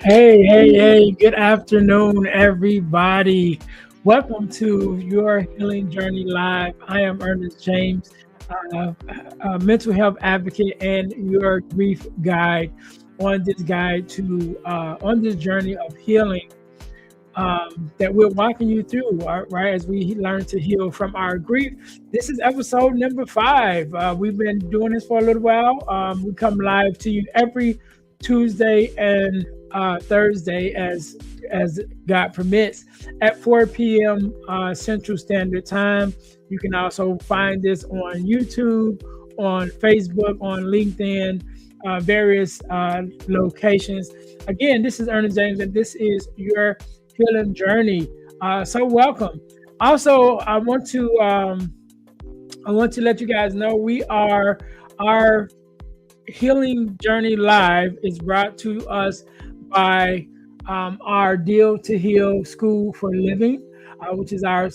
Hey, good afternoon, everybody. Welcome to your Healing Journey Live. I am Ernest James, uh, a mental health advocate and your grief guide on this journey of healing that we're walking you through, right? As we learn to heal from our grief. This is episode number 5. We've been doing this for a little while. We come live to you every Tuesday and Thursday as God permits at 4 p.m. Central Standard Time. You can also find this on YouTube, on Facebook, on LinkedIn, various locations. Again, this is Ernest James, and this is your healing journey. So welcome. Also, I want to let you guys know our healing journey live is brought to us by our Deal to Heal School for Living, which is our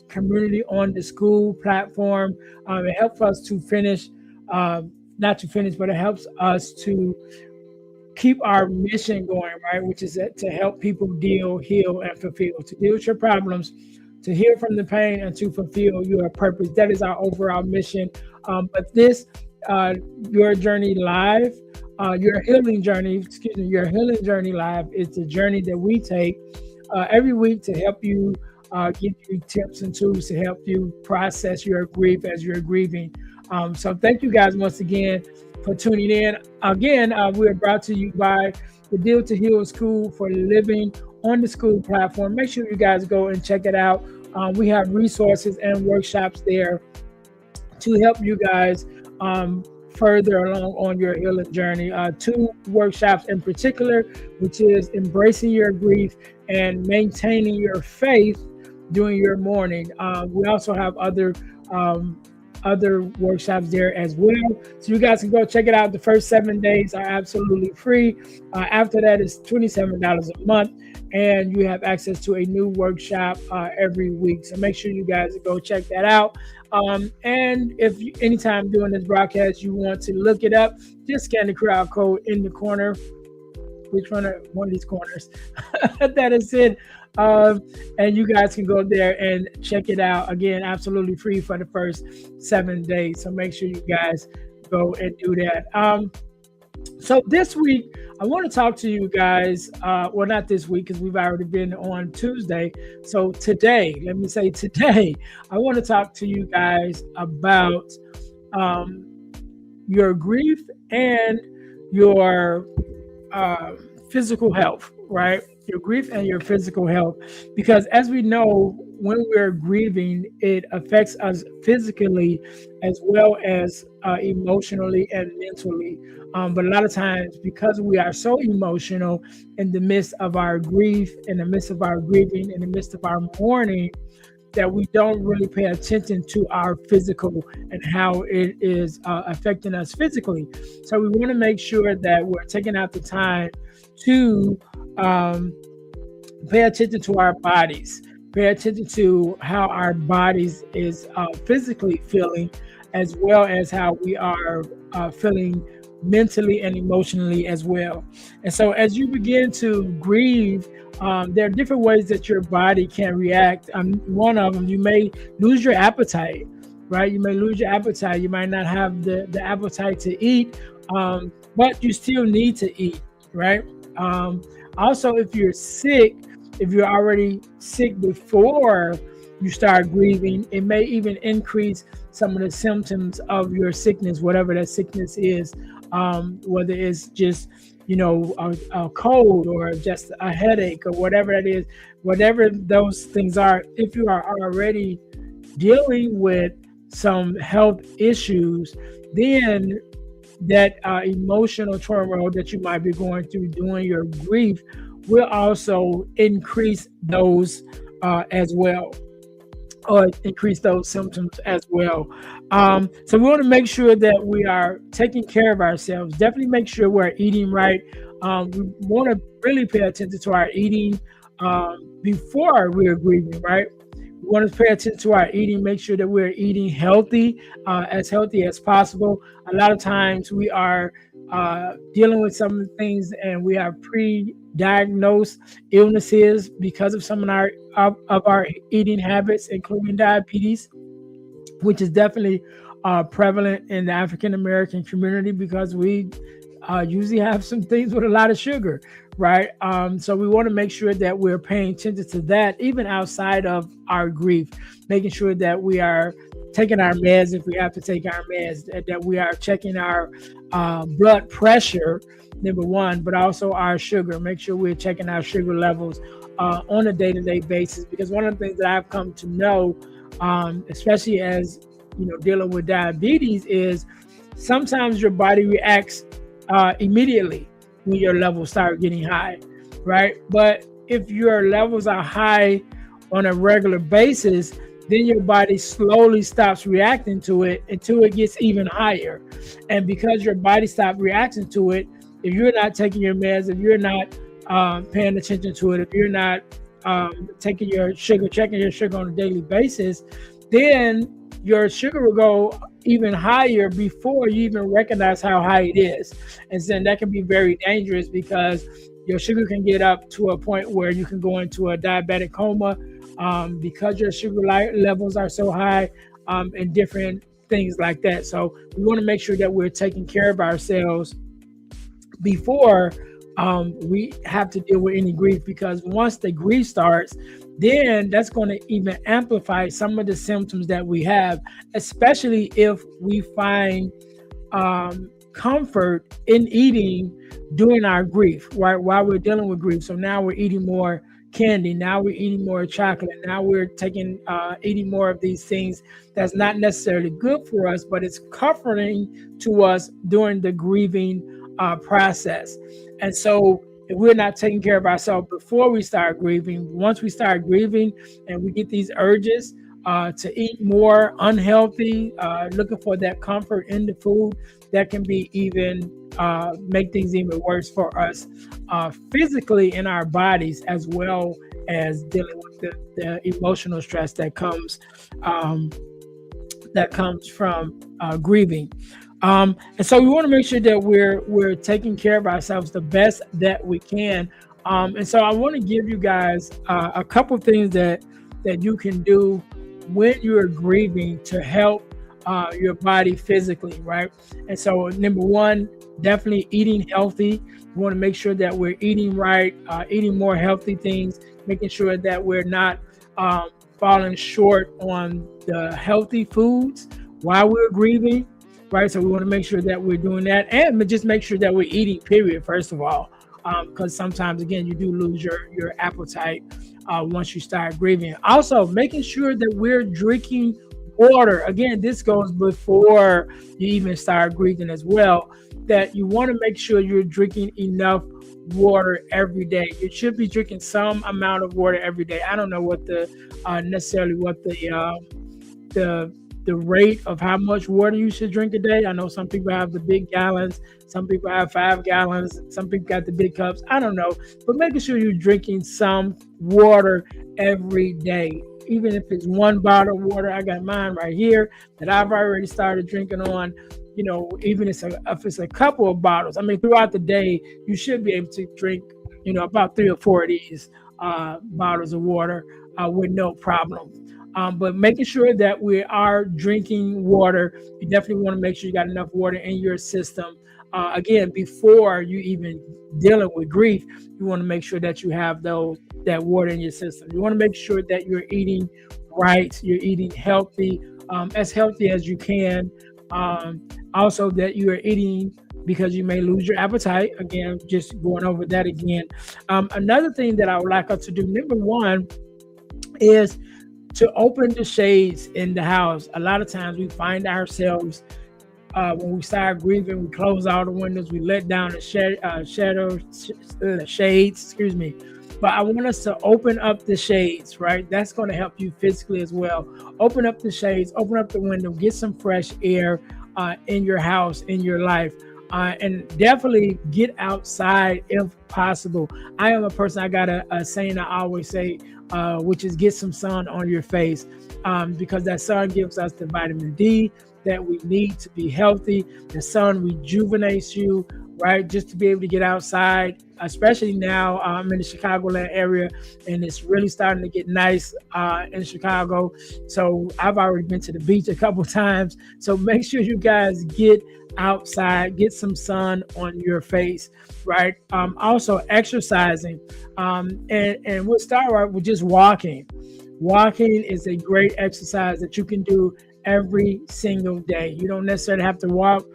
community on the school platform. It helps us to finish, not to finish, but it helps us to keep our mission going, right? Which is to help people deal, heal, and fulfill, to deal with your problems, to heal from the pain, and to fulfill your purpose. That is our overall mission. But this, your journey live, your healing journey, your healing journey live is the journey that we take every week to help you, give you tips and tools to help you process your grief as you're grieving. So thank you guys once again for tuning in. Again, we're brought to you by the Deal to Heal School for Living on the school platform. Make sure you guys go and check it out. We have resources and workshops there to help you guys further along on your healing journey. 2 workshops in particular, which is embracing your grief and maintaining your faith during your mourning. We also have other workshops there as well. So you guys can go check it out. The first 7 days are absolutely free. After that, it's $27 a month, and you have access to a new workshop every week. So make sure you guys go check that out. And if anytime during this broadcast you want to look it up, just scan the QR code in the corner. Which one of these corners that is it, and you guys can go there and check it out. Again, absolutely free for the first 7 days, so make sure you guys go and do that. So this week I want to talk to you guys, well, not this week because we've already been on Tuesday. So today, let me say today, I want to talk to you guys about your grief and your physical health, right? Your grief and your physical health. Because as we know, when we're grieving, it affects us physically as well as emotionally and mentally. But a lot of times, because we are so emotional in the midst of our grief, in the midst of our grieving, in the midst of our mourning, that we don't really pay attention to our physical and how it is affecting us physically. So we want to make sure that we're taking out the time to pay attention to our bodies, pay attention to how our bodies is physically feeling, as well as how we are feeling mentally and emotionally as well. And so as you begin to grieve, there are different ways that your body can react. One of them, you may lose your appetite, right? You may lose your appetite. You might not have the appetite to eat, but you still need to eat, right? Also, if you're sick, if you're already sick before you start grieving, it may even increase some of the symptoms of your sickness, whatever that sickness is, whether it's just, a cold or just a headache or whatever that is, whatever those things are. If you are already dealing with some health issues, then that emotional turmoil that you might be going through during your grief will also increase those as well, or increase those symptoms as well. So we want to make sure that we are taking care of ourselves. Definitely make sure we're eating right. We want to really pay attention to our eating before we're grieving, right? We want to pay attention to our eating, make sure that we're eating healthy as possible. A lot of times we are dealing with some of the things, and we have pre-diagnosed illnesses because of some of our eating habits, including diabetes, which is definitely prevalent in the African American community because we usually have some things with a lot of sugar, right? So we want to make sure that we're paying attention to that, even outside of our grief, making sure that we are taking our meds if we have to take our meds, that we are checking our blood pressure, number one, but also our sugar. Make sure we're checking our sugar levels on a day-to-day basis, because one of the things that I've come to know, especially as dealing with diabetes, is sometimes your body reacts immediately when your levels start getting high, right? But if your levels are high on a regular basis, then your body slowly stops reacting to it until it gets even higher. And because your body stopped reacting to it, if you're not taking your meds, if you're not paying attention to it, if you're not checking your sugar on a daily basis, then your sugar will go even higher before you even recognize how high it is. And then that can be very dangerous, because your sugar can get up to a point where you can go into a diabetic coma because your sugar levels are so high, and different things like that. So we want to make sure that we're taking care of ourselves before we have to deal with any grief, because once the grief starts, then that's going to even amplify some of the symptoms that we have, especially if we find comfort in eating during our grief, right? While we're dealing with grief. So now we're eating more candy. Now we're eating more chocolate. Now we're eating more of these things that's not necessarily good for us, but it's comforting to us during the grieving process. And so if we're not taking care of ourselves before we start grieving, once we start grieving and we get these urges to eat more unhealthy, looking for that comfort in the food, that can be even make things even worse for us physically in our bodies, as well as dealing with the emotional stress that comes from grieving. And so we want to make sure that we're taking care of ourselves the best that we can. And so I want to give you guys a couple things that you can do when you're grieving to help your body physically, right? And so number one, definitely eating healthy. We want to make sure that we're eating right, eating more healthy things, making sure that we're not falling short on the healthy foods while we're grieving, right? So we want to make sure that we're doing that, and just make sure that we're eating, period, first of all, because sometimes, again, you do lose your appetite once you start grieving. Also, making sure that we're drinking water. Again, this goes before you even start grieving as well, that you want to make sure you're drinking enough water every day. You should be drinking some amount of water every day. I don't know what the rate of how much water you should drink a day. I know some people have the big gallons, some people have 5 gallons, some people got the big cups. I don't know, but making sure you're drinking some water every day. Even if it's 1 bottle of water, I got mine right here that I've already started drinking on. Even if it's a couple of bottles, I mean, throughout the day, you should be able to drink, about 3 or 4 of these bottles of water with no problem. But making sure that we are drinking water, you definitely want to make sure you got enough water in your system. Again, before you even dealing with grief, you want to make sure that you have that water in your system. You want to make sure that you're eating right, you're eating healthy as you can. Also, that you are eating because you may lose your appetite. Again, just going over that again. Another thing that I would like us to do, number one, is to open the shades in the house. A lot of times we find ourselves when we start grieving, we close all the windows, we let down the shades, excuse me. But I want us to open up the shades, right? That's going to help you physically as well. Open up the shades, open up the window, get some fresh air in your house, in your life. And definitely get outside if possible. I am a person, I got a saying I always say, which is get some sun on your face, because that sun gives us the vitamin D that we need to be healthy. The sun rejuvenates you, right? Just to be able to get outside, especially now. I'm in the Chicagoland area, and it's really starting to get nice in Chicago. So I've already been to the beach a couple times. So make sure you guys get outside, get some sun on your face, right? Also exercising, and we'll start right with just walking. Walking is a great exercise that you can do every single day. You don't necessarily have to walk,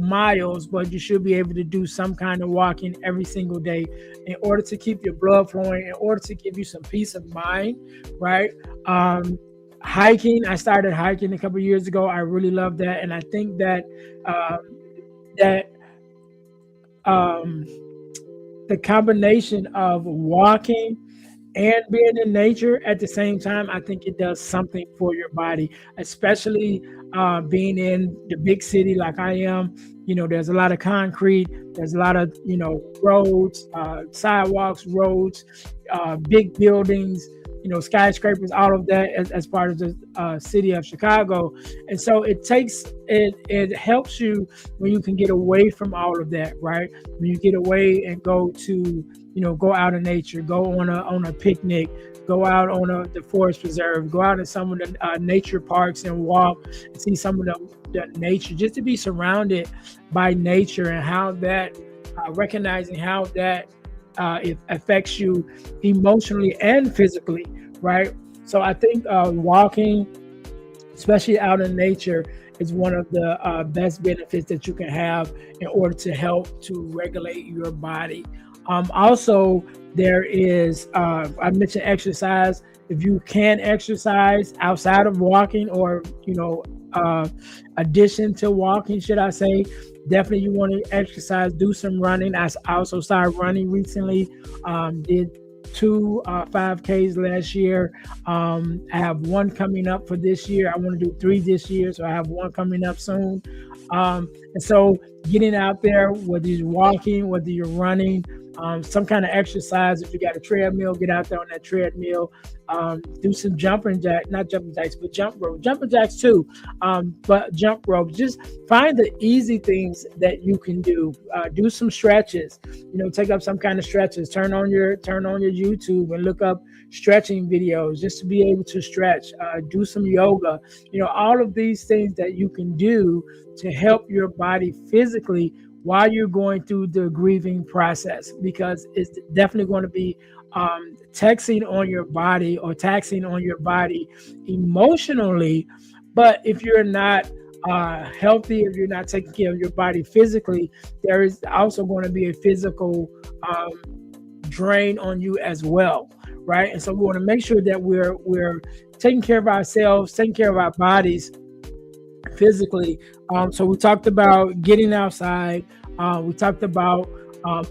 miles, but you should be able to do some kind of walking every single day in order to keep your blood flowing, in order to give you some peace of mind, right? Hiking. I started hiking a couple of years ago. I really love that, and I think that that um, the combination of walking and being in nature at the same time, I think it does something for your body, especially being in the big city like I am. There's a lot of concrete, there's a lot of, roads, sidewalks, roads, big buildings, skyscrapers, all of that as part of the city of Chicago. And so it helps you when you can get away from all of that, right? When you get away and go to, go out in nature, go on a picnic, go out on the forest preserve, go out in some of the nature parks and walk and see some of the nature, just to be surrounded by nature, and how that, recognizing how that it affects you emotionally and physically, right? So I think walking, especially out in nature, is one of the best benefits that you can have in order to help to regulate your body. Also, there is, I mentioned exercise. If you can exercise outside of walking, or, addition to walking, should I say, definitely you want to exercise, do some running. I also started running recently, did 2 5Ks last year. I have one coming up for this year. I want to do 3 this year, so I have one coming up soon. And so getting out there, whether you're walking, whether you're running, some kind of exercise. If you got a treadmill, get out there on that treadmill. Do some jumping jacks, not jumping jacks, but jump rope. Jumping jacks too, but jump rope. Just find the easy things that you can do. Do some stretches. Take up some kind of stretches. Turn on your YouTube and look up stretching videos just to be able to stretch. Do some yoga. All of these things that you can do to help your body physically while you're going through the grieving process, because it's definitely going to be taxing on your body emotionally. But if you're not healthy, if you're not taking care of your body physically, there is also going to be a physical drain on you as well, right? And so we want to make sure that we're taking care of ourselves, taking care of our bodies physically. So we talked about getting outside. We talked about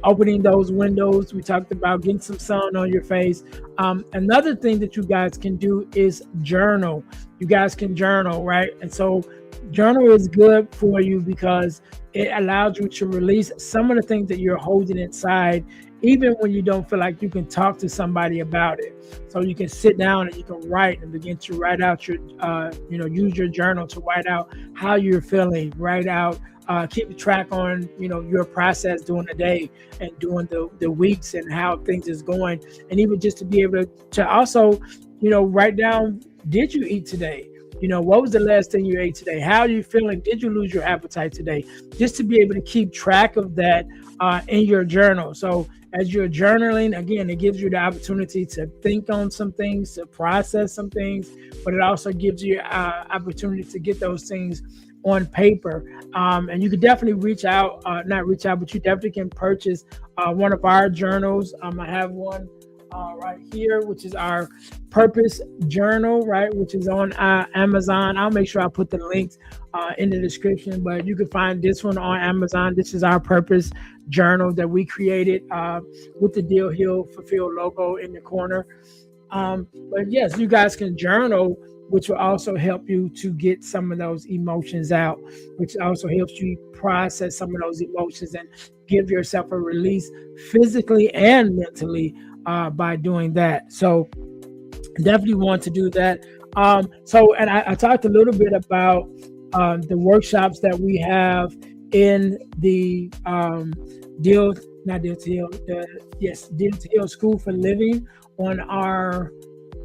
opening those windows. We talked about getting some sun on your face. Another thing that you guys can do is journal. You guys can journal, right? And so journal is good for you because it allows you to release some of the things that you're holding inside, even when you don't feel like you can talk to somebody about it. So you can sit down and you can write and begin to write out your, use your journal to write out how you're feeling, write out, keep track on, your process during the day and during the weeks and how things is going. And even just to be able to also, write down, did you eat today? What was the last thing you ate today? How are you feeling? Did you lose your appetite today? Just to be able to keep track of that in your journal. So as you're journaling, again, it gives you the opportunity to think on some things, to process some things, but it also gives you opportunity to get those things on paper. And you can definitely not reach out, but you definitely can purchase one of our journals. I have one right here, which is our Purpose Journal, right, which is on Amazon. I'll make sure I put the links in the description, but you can find this one on Amazon. This is our Purpose Journal that we created with the Deal Heal Fulfill logo in the corner. But yes, you guys can journal, which will also help you to get some of those emotions out, which also helps you process some of those emotions and give yourself a release physically and mentally by doing that. So definitely want to do that. And I talked a little bit about the workshops that we have in the deal not deal to heal the yes deal to heal school for living on our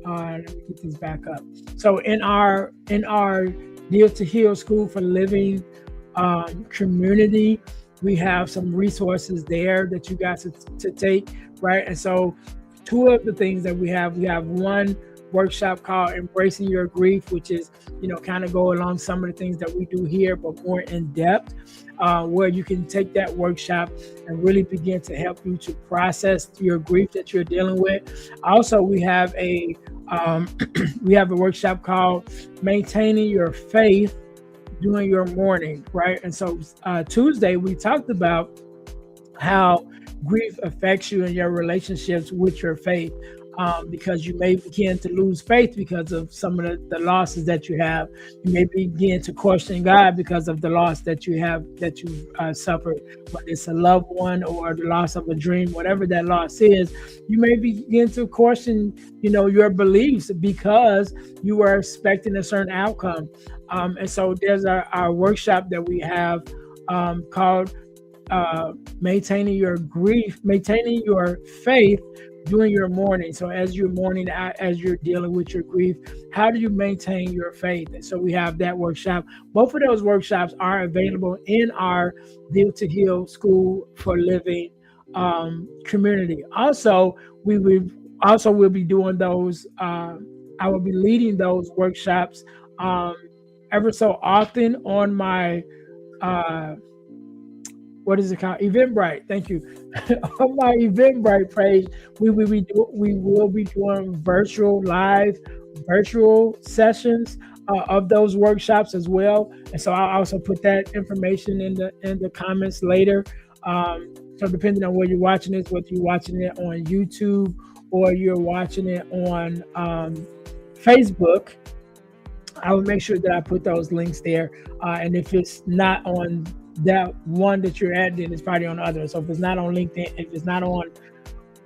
let me get this back up. So in our deal to heal school for living community, we have some resources there that you guys to take, right? And so two of the things that we have one workshop called Embracing Your Grief, which is, kind of go along some of the things that we do here, but more in depth, where you can take that workshop and really begin to help you to process your grief that you're dealing with. Also, we have a we have a workshop called Maintaining Your Faith During Your Mourning, right? And so Tuesday we talked about how grief affects you in your relationships with your faith, because you may begin to lose faith because of some of the losses that you have. You may begin to question God because of the loss that you have, that you suffered, whether it's a loved one or the loss of a dream, whatever that loss is. You may begin to question, your beliefs because you were expecting a certain outcome. And so there's our workshop that we have called Maintaining Your Grief, Maintaining Your Faith During Your Mourning. So as you're mourning, as you're dealing with your grief, how do you maintain your faith? And so we have that workshop. Both of those workshops are available in our Deal to Heal School for Living community. Also, we'll be doing those. I will be leading those workshops ever so often on my what is it called? Eventbrite. Thank you. On my Eventbrite page, we will be doing virtual sessions of those workshops as well. And so I'll also put that information in the comments later. So depending on where you're watching this, whether you're watching it on YouTube or you're watching it on Facebook, I will make sure that I put those links there. And if it's not on that one that you're at, then it's probably on the other. So if it's not on LinkedIn, if it's not on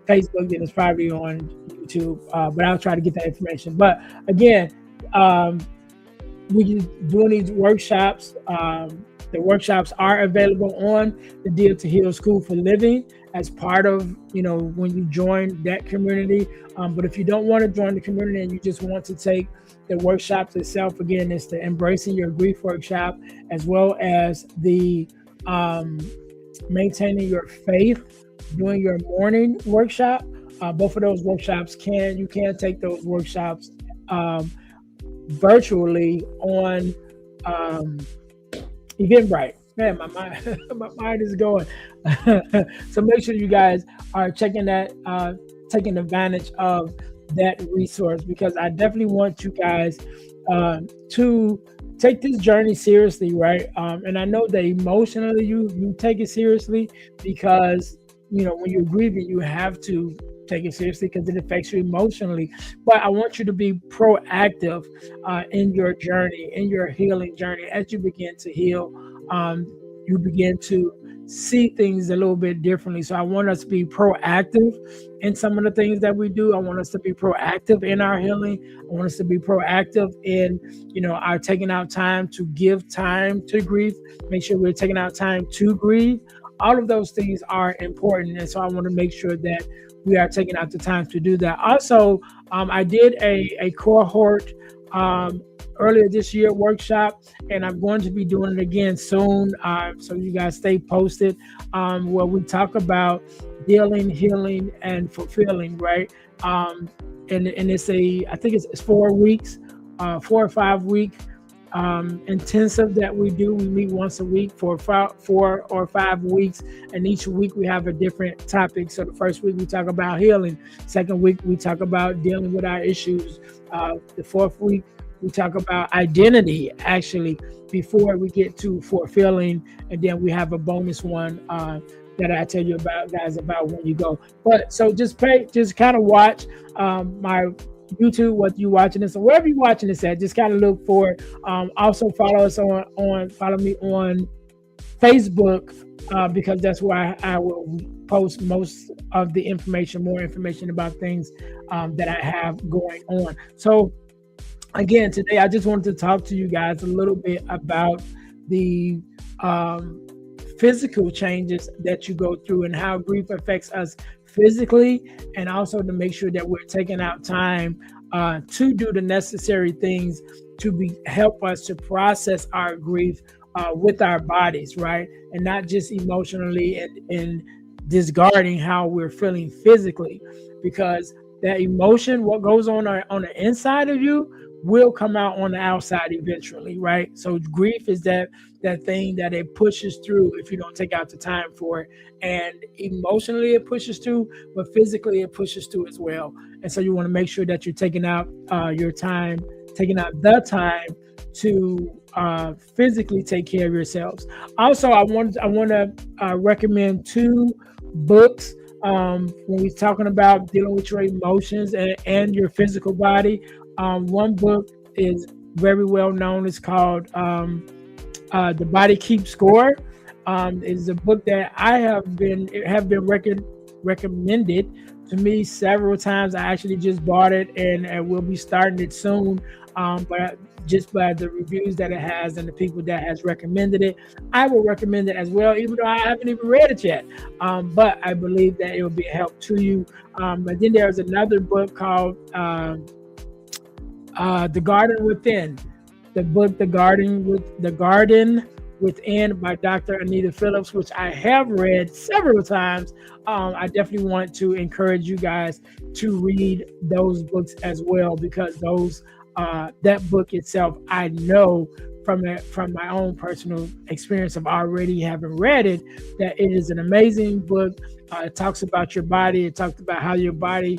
Facebook, then it's probably on YouTube. But I'll try to get that information. But again, we're doing these workshops. The workshops are available on the Deal to Heal School for Living as part of, when you join that community. But if you don't want to join the community and you just want to take the workshops itself, again, it's the Embracing Your Grief workshop, as well as the Maintaining Your Faith During Your Mourning workshop. Both of those workshops you can take those workshops virtually on Eventbrite. Man, my mind is going. So make sure you guys are checking that, taking advantage of that resource, because I definitely want you guys to take this journey seriously, right? And I know that emotionally you take it seriously, because when you're grieving, you have to take it seriously because it affects you emotionally. But I want you to be proactive in your journey, in your healing journey. As you begin to heal, you begin to see things a little bit differently. So I want us to be proactive in some of the things that we do. I want us to be proactive in our healing. I want us to be proactive in, our taking out time to give time to grief. Make sure we're taking out time to grieve. All of those things are important. And so I want to make sure that we are taking out the time to do that. Also, I did a cohort earlier this year workshop, and I'm going to be doing it again soon. So you guys stay posted, where we talk about dealing, healing, and fulfilling, right? And it's I think it's 4 weeks, 4 or 5 week intensive that we do. We meet once a week for 4 or 5 weeks, and each week we have a different topic. So the first week we talk about healing. Second week we talk about dealing with our issues. The fourth week we talk about identity, actually, before we get to fulfilling, and then we have a bonus one that I tell you about, guys, about when you go. But so just kind of watch my YouTube, what you watching this, or wherever you're watching this at, just kind of look for it. Also follow me on Facebook, because that's where I will post most of the information, more information about things that I have going on. So again, today I just wanted to talk to you guys a little bit about the um, physical changes that you go through and how grief affects us physically, and also to make sure that we're taking out time to do the necessary things to help us to process our grief with our bodies, right? And not just emotionally and discarding how we're feeling physically, because that emotion, what goes on the inside of you, will come out on the outside eventually, right? So grief is that thing that it pushes through if you don't take out the time for it. And emotionally it pushes through, but physically it pushes through as well. And so you want to make sure that you're taking out your time, taking out the time to physically take care of yourselves. Also, I want to recommend two books when we're talking about dealing with your emotions and your physical body. One book is very well known. It's called The Body Keeps Score. It's a book that I have been recommended to me several times. I actually just bought it and we'll be starting it soon. But just by the reviews that it has and the people that has recommended it, I will recommend it as well, even though I haven't even read it yet. But I believe that it will be a help to you. But then there's another book called The Garden Within. The book The Garden Within by Dr. Anita Phillips, which I have read several times. I definitely want to encourage you guys to read those books as well, because that book itself, I know from my own personal experience of already having read it, that it is an amazing book. It talks about your body. It talks about how your body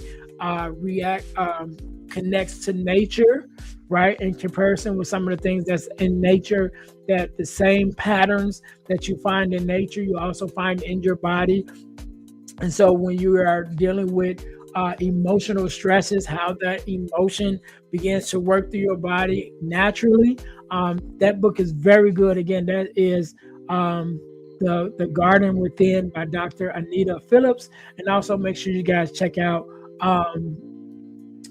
connects to nature, right? In comparison with some of the things that's in nature, that the same patterns that you find in nature, you also find in your body. And so when you are dealing with emotional stresses, how that emotion begins to work through your body naturally, that book is very good. Again, that is the Garden Within by Dr. Anita Phillips. And also make sure you guys check out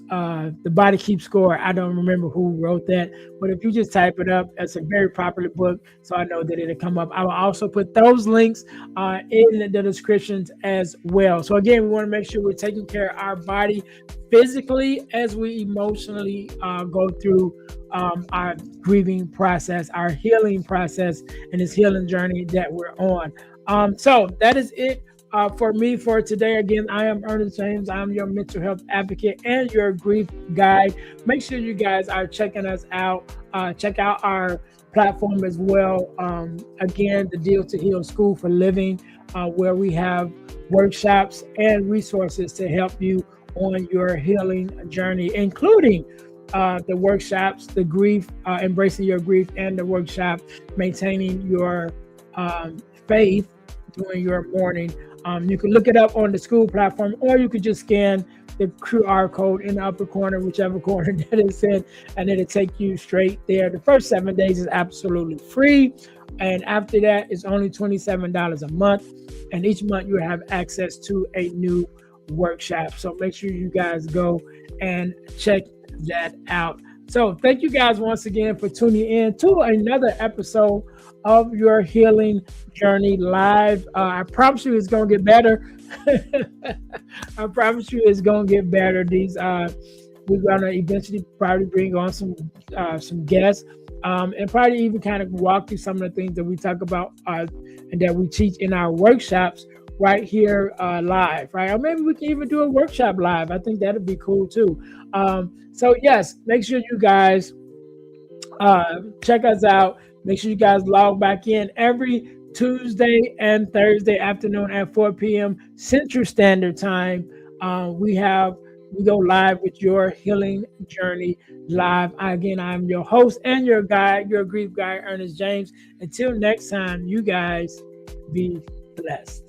The Body Keeps Score. I don't remember who wrote that, but if you just type it up, it's a very popular book, so I know that it'll come up. I will also put those links in the descriptions as well. So again, we want to make sure we're taking care of our body physically as we emotionally go through our grieving process, our healing process, and this healing journey that we're on. So that is it for me for today. Again, I am Ernest James. I'm your mental health advocate and your grief guide. Make sure you guys are checking us out. Check out our platform as well. Again, the Deal to Heal School for Living, where we have workshops and resources to help you on your healing journey, including the workshops, the grief, embracing your grief, and the workshop, maintaining your faith during your mourning. You can look it up on the school platform, or you could just scan the QR code in the upper corner, whichever corner that it's in, and it'll take you straight there. The first 7 days is absolutely free, and after that, it's only $27 a month, and each month you have access to a new workshop. So make sure you guys go and check that out. So thank you guys once again for tuning in to another episode of Your Healing Journey Live. I promise you it's going to get better. I promise you it's going to get better. We're going to eventually probably bring on some guests and probably even kind of walk through some of the things that we talk about and that we teach in our workshops right here live, right? Or maybe we can even do a workshop live. I think that'd be cool too. So yes, make sure you guys check us out. Make sure you guys log back in every Tuesday and Thursday afternoon at 4 p.m. Central Standard Time. We go live with Your Healing Journey Live. Again, I'm your host and your guide, your grief guide, Ernest James. Until next time, you guys be blessed.